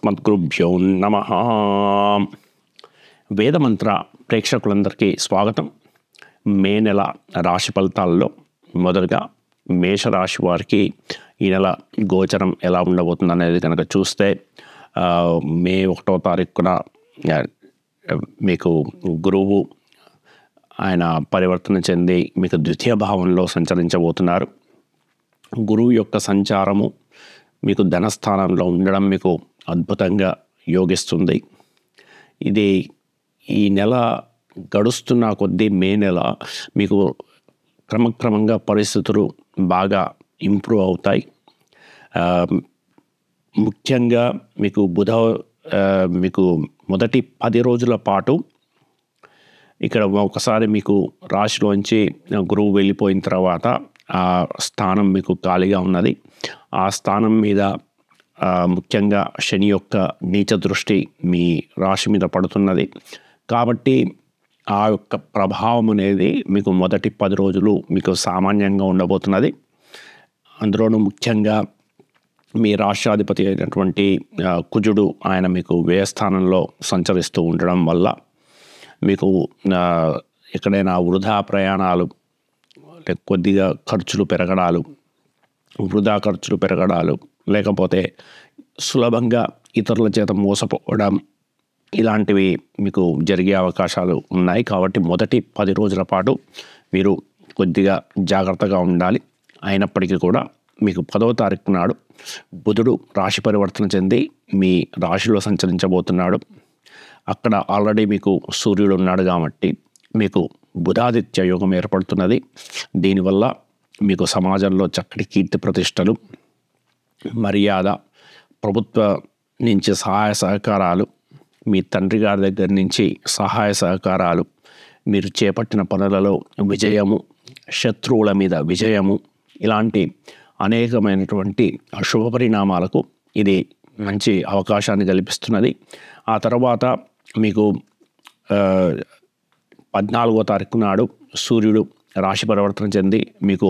అస్మద్గురుభ్యో నమః. వేదమంత్ర ప్రేక్షకులందరికీ స్వాగతం. మే నెల రాశి ఫలితాల్లో మొదటగా మేషరాశి వారికి ఈ నెల గోచరం ఎలా ఉండబోతుంది అనేది కనుక చూస్తే మే 1వ తారీఖున మీకు గురువు ఆయన పరివర్తన చెంది మీకు ద్వితీయ భావంలో సంచరించబోతున్నారు. గురువు యొక్క సంచారము మీకు ధనస్థానంలో ఉండడం మీకు అద్భుతంగా యోగిస్తుంది. ఇది ఈ నెల గడుస్తున్న కొద్దీ మే నెల మీకు క్రమక్రమంగా పరిస్థితులు బాగా ఇంప్రూవ్ అవుతాయి. ముఖ్యంగా మీకు మీకు మొదటి 10 రోజుల పాటు ఇక్కడ ఒకసారి మీకు రాశిలోంచి గురువు వెళ్ళిపోయిన తర్వాత ఆ స్థానం మీకు ఖాళీగా ఉన్నది. ఆ స్థానం మీద ముఖ్యంగా శని యొక్క నీచ దృష్టి మీ రాశి మీద పడుతున్నది. కాబట్టి ఆ యొక్క ప్రభావం అనేది మీకు మొదటి 10 రోజులు మీకు సామాన్యంగా ఉండబోతున్నది. అందులోనూ ముఖ్యంగా మీ రాష్ట్రాధిపతి అయినటువంటి కుజుడు ఆయన మీకు వ్యయస్థానంలో సంచరిస్తూ ఉండడం వల్ల మీకు ఎక్కడైనా వృధా ప్రయాణాలు, కొద్దిగా ఖర్చులు పెరగడాలు, వృధా ఖర్చులు పెరగడాలు, లేకపోతే సులభంగా ఇతరుల చేత మోసపోవడం, ఇలాంటివి మీకు జరిగే అవకాశాలు ఉన్నాయి. కాబట్టి మొదటి 10 రోజుల పాటు మీరు కొద్దిగా జాగ్రత్తగా ఉండాలి. అయినప్పటికీ కూడా మీకు 10వ తారీఖు నాడు బుధుడు రాశి పరివర్తన చెంది మీ రాశిలో సంచరించబోతున్నాడు. అక్కడ ఆల్రెడీ మీకు సూర్యుడు ఉన్నాడు కాబట్టి మీకు బుధాదిత్య యోగం ఏర్పడుతున్నది. దీనివల్ల మీకు సమాజంలో చక్కటి కీర్తి ప్రతిష్టలు, మర్యాద, ప్రభుత్వ నుంచి సహాయ సహకారాలు, మీ తండ్రి గారి దగ్గర నుంచి సహాయ సహకారాలు, మీరు చేపట్టిన పనులలో విజయము, శత్రువుల మీద విజయము, ఇలాంటి అనేకమైనటువంటి శుభ పరిణామాలకు ఇది మంచి అవకాశాన్ని కల్పిస్తున్నది. ఆ తర్వాత మీకు 14వ తారీఖు నాడు సూర్యుడు రాశి పరివర్తన చెంది మీకు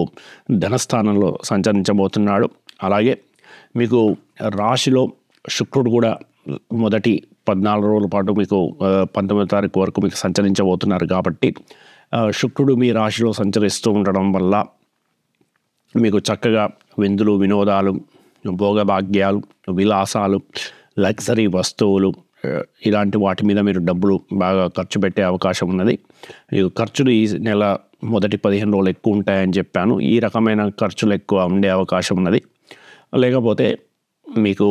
ధనస్థానంలో సంచరించబోతున్నాడు. అలాగే మీకు రాశిలో శుక్రుడు కూడా మొదటి 14 రోజుల పాటు మీకు 19వ తారీఖు వరకు మీకు సంచరించబోతున్నారు. కాబట్టి శుక్రుడు మీ రాశిలో సంచరిస్తూ ఉండడం వల్ల మీకు చక్కగా విందులు, వినోదాలు, భోగభాగ్యాలు, విలాసాలు, లగ్జరీ వస్తువులు, ఇలాంటి వాటి మీద మీరు డబ్బులు బాగా ఖర్చు పెట్టే అవకాశం ఉన్నది. ఖర్చులు ఈ నెల మొదటి 15 రోజులు ఎక్కువ ఉంటాయని చెప్పాను. ఈ రకమైన ఖర్చులు ఎక్కువ ఉండే అవకాశం ఉన్నది. లేకపోతే మీకు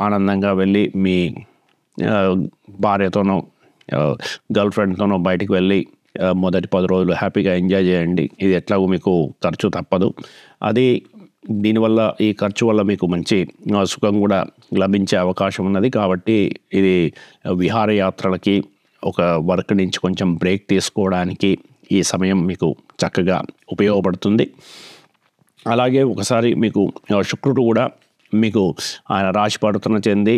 ఆనందంగా వెళ్ళి మీ భార్యతోనో గర్ల్ ఫ్రెండ్తోనో బయటికి వెళ్ళి మొదటి 10 రోజులు హ్యాపీగా ఎంజాయ్ చేయండి. ఇది ఎట్లాగో మీకు ఖర్చు తప్పదు. అది దీనివల్ల ఈ ఖర్చు వల్ల మీకు మంచి సుఖం కూడా లభించే అవకాశం ఉన్నది. కాబట్టి ఇది విహారయాత్రలకి, ఒక వర్క్ నుంచి కొంచెం బ్రేక్ తీసుకోవడానికి ఈ సమయం మీకు చక్కగా ఉపయోగపడుతుంది. అలాగే ఒకసారి మీకు శుక్రుడు కూడా మీకు ఆయన రాశి పరివర్తన చెంది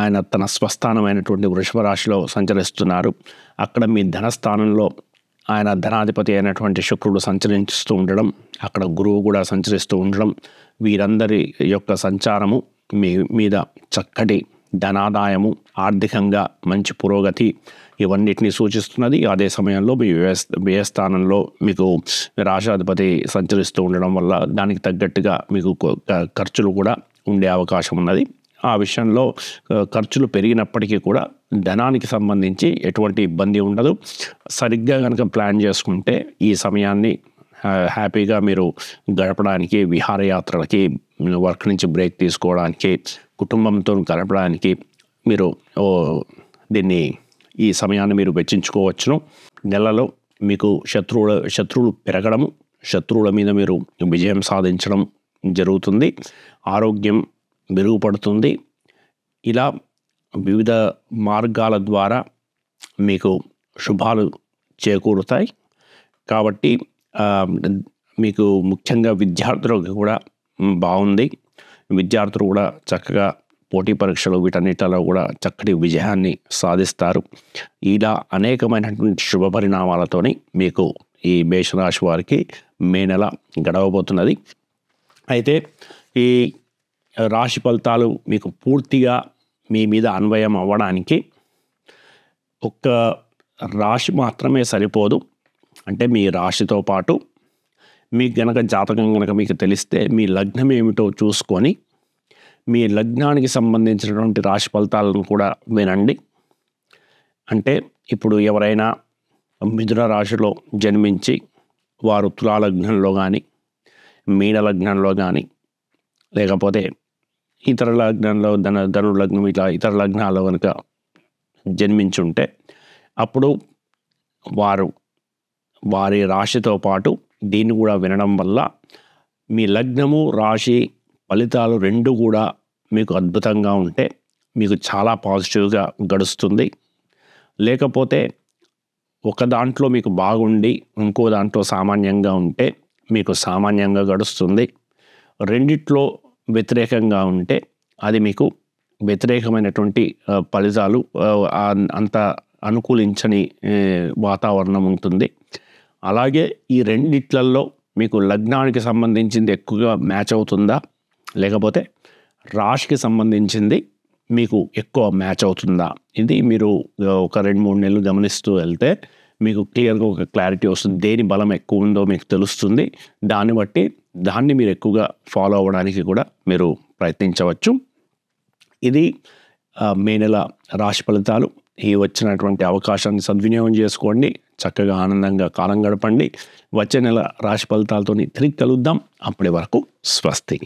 ఆయన తన స్వస్థానమైనటువంటి వృషభ రాశిలో సంచరిస్తున్నారు. అక్కడ మీ ధనస్థానంలో ఆయన ధనాధిపతి అయినటువంటి శుక్రుడు సంచరిస్తూ ఉండడం, అక్కడ గురువు కూడా సంచరిస్తూ ఉండడం, వీరందరి యొక్క సంచారము మీ మీద చక్కటి ధనాదాయము, ఆర్థికంగా మంచి పురోగతి, ఇవన్నిటిని సూచిస్తున్నది. అదే సమయంలో మీ వ్యయస్థానంలో మీకు రాష్ట్రాధిపతి సంచరిస్తూ ఉండడం వల్ల దానికి తగ్గట్టుగా మీకు ఖర్చులు కూడా ఉండే అవకాశం ఉన్నది. ఆ విషయంలో ఖర్చులు పెరిగినప్పటికీ కూడా ధనానికి సంబంధించి ఎటువంటి ఇబ్బంది ఉండదు. సరిగ్గా కనుక ప్లాన్ చేసుకుంటే ఈ సమయాన్ని హ్యాపీగా మీరు గడపడానికి, విహారయాత్రలకి, వర్క్ నుంచి బ్రేక్ తీసుకోవడానికి, కుటుంబంతో గడపడానికి మీరు ఈ సమయాన్ని మీరు వెచ్చించుకోవచ్చును. నెలలో మీకు శత్రువులు పెరగడము, శత్రువుల మీద మీరు విజయం సాధించడం జరుగుతుంది. ఆరోగ్యం మెరుగుపడుతుంది. ఇలా వివిధ మార్గాల ద్వారా మీకు శుభాలు చేకూరుతాయి. కాబట్టి మీకు ముఖ్యంగా విద్యార్థులకు కూడా బాగుంది. విద్యార్థులు కూడా చక్కగా పోటీ పరీక్షలు వీటన్నిటిలో కూడా చక్కటి విజయాన్ని సాధిస్తారు. ఇలా అనేకమైనటువంటి శుభ పరిణామాలతోని మీకు ఈ మేషరాశి వారికి మే నెల గడవబోతున్నది. అయితే ఈ రాశి ఫలితాలు మీకు పూర్తిగా మీ మీద అన్వయం అవ్వడానికి ఒక్క రాశి మాత్రమే సరిపోదు. అంటే మీ రాశితో పాటు మీకు గనక జాతకం గనక మీకు తెలిస్తే మీ లగ్నం ఏమిటో చూసుకొని మీ లగ్నానికి సంబంధించినటువంటి రాశి ఫలితాలను కూడా వినండి. అంటే ఇప్పుడు ఎవరైనా మిథున రాశిలో జన్మించి వారు తులా లగ్నంలో కానీ మీన లగ్నంలో కానీ లేకపోతే ఇతర లగ్నంలో ధను లగ్నం ఇట్లా ఇతర లగ్నాల్లో కనుక జన్మించుంటే అప్పుడు వారి రాశితో పాటు దీన్ని కూడా వినడం వల్ల మీ లగ్నము రాశి ఫలితాలు రెండు కూడా మీకు అద్భుతంగా ఉంటే మీకు చాలా పాజిటివ్గా గడుస్తుంది. లేకపోతే ఒక దాంట్లో మీకు బాగుండి ఇంకో దాంట్లో సామాన్యంగా ఉంటే మీకు సామాన్యంగా గడుస్తుంది. రెండిట్లో వ్యతిరేకంగా ఉంటే అది మీకు వ్యతిరేకమైనటువంటి ఫలితాలు అంత అనుకూలించని వాతావరణం ఉంటుంది. అలాగే ఈ రెండిట్లలో మీకు లగ్నానికి సంబంధించింది ఎక్కువగా మ్యాచ్ అవుతుందా, లేకపోతే రాశికి సంబంధించింది మీకు ఎక్కువ మ్యాచ్ అవుతుందా, ఇది మీరు ఒక 2-3 నెలలు గమనిస్తూ వెళ్తే మీకు క్లియర్గా ఒక క్లారిటీ వస్తుంది. దేని బలం ఎక్కువ ఉందో మీకు తెలుస్తుంది. దాన్ని బట్టి దాన్ని మీరు ఎక్కువగా ఫాలో అవ్వడానికి కూడా మీరు ప్రయత్నించవచ్చు. ఇది మే నెల రాశి ఫలితాలు. ఈ వచ్చినటువంటి అవకాశాన్ని సద్వినియోగం చేసుకోండి. చక్కగా ఆనందంగా కాలం గడపండి. వచ్చే నెల రాశి ఫలితాలతో తిరిగి కలుద్దాం. అప్పటి వరకు స్వస్తి.